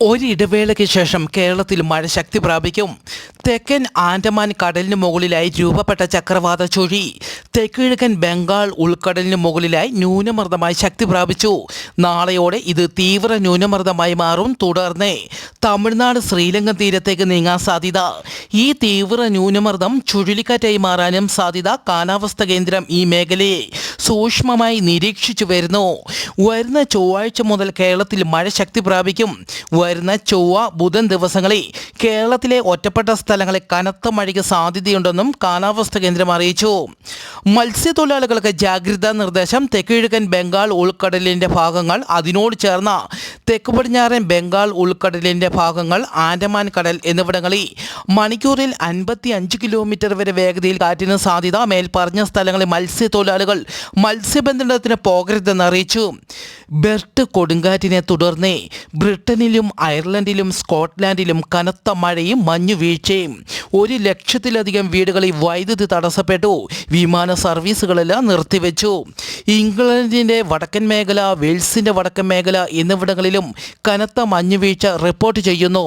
ഒരിടവേളയ്ക്ക് ശേഷം കേരളത്തിൽ മഴ ശക്തി പ്രാപിക്കും. തെക്കൻ ആൻഡമാൻ കടലിന് മുകളിലായി രൂപപ്പെട്ട ചക്രവാത ചുഴി തെക്കിഴക്കൻ ബംഗാൾ ഉൾക്കടലിന് മുകളിലായി ന്യൂനമർദ്ദമായി ശക്തി പ്രാപിച്ചു. നാളെയോടെ ഇത് തീവ്ര ന്യൂനമർദ്ദമായി മാറും. തുടർന്ന് തമിഴ്നാട് ശ്രീലങ്കൻ തീരത്തേക്ക് നീങ്ങാൻ സാധ്യത. ഈ തീവ്ര ന്യൂനമർദ്ദം ചുഴലിക്കാറ്റായി മാറാനും സാധ്യത. കാലാവസ്ഥാ കേന്ദ്രം ഈ മേഖലയെ സൂക്ഷ്മമായി നിരീക്ഷിച്ചു വരുന്നു. വരുന്ന ചൊവ്വാഴ്ച മുതൽ കേരളത്തിൽ മഴ ശക്തി പ്രാപിക്കും. വരുന്ന ചൊവ്വ ബുധൻ ദിവസങ്ങളിൽ കേരളത്തിലെ ഒറ്റപ്പെട്ട സ്ഥലങ്ങളിൽ കനത്ത മഴയ്ക്ക് സാധ്യതയുണ്ടെന്നും കാലാവസ്ഥാ കേന്ദ്രം അറിയിച്ചു. മത്സ്യത്തൊഴിലാളികൾക്ക് ജാഗ്രതാ നിർദ്ദേശം. തെക്കിഴക്കൻ ബംഗാൾ ഉൾക്കടലിൻ്റെ ഭാഗങ്ങൾ, അതിനോട് ചേർന്ന തെക്ക് പടിഞ്ഞാറൻ ബംഗാൾ ഉൾക്കടലിൻ്റെ ഭാഗങ്ങൾ, ആൻഡമാൻ കടൽ എന്നിവിടങ്ങളിൽ മണിക്കൂറിൽ 55 കിലോമീറ്റർ വരെ വേഗതയിൽ കാറ്റിന് സാധ്യത. മേൽപ്പറഞ്ഞ സ്ഥലങ്ങളിൽ മത്സ്യത്തൊഴിലാളികൾ മത്സ്യബന്ധനത്തിന് പോകരുതെന്ന് അറിയിച്ചു. ബെർട്ട് കൊടുങ്കാറ്റിനെ തുടർന്ന് ബ്രിട്ടനിലും അയർലൻഡിലും സ്കോട്ട്ലാൻഡിലും കനത്ത മഴയും മഞ്ഞുവീഴ്ചയും. 1,00,000-ലധികം വീടുകളിൽ വൈദ്യുതി തടസ്സപ്പെട്ടു. വിമാന സർവീസുകളെല്ലാം നിർത്തിവെച്ചു. ഇംഗ്ലണ്ടിൻ്റെ വടക്കൻ മേഖല, വെയിൽസിൻ്റെ വടക്കൻ മേഖല എന്നിവിടങ്ങളിലും കനത്ത മഞ്ഞുവീഴ്ച റിപ്പോർട്ട് ചെയ്യുന്നു.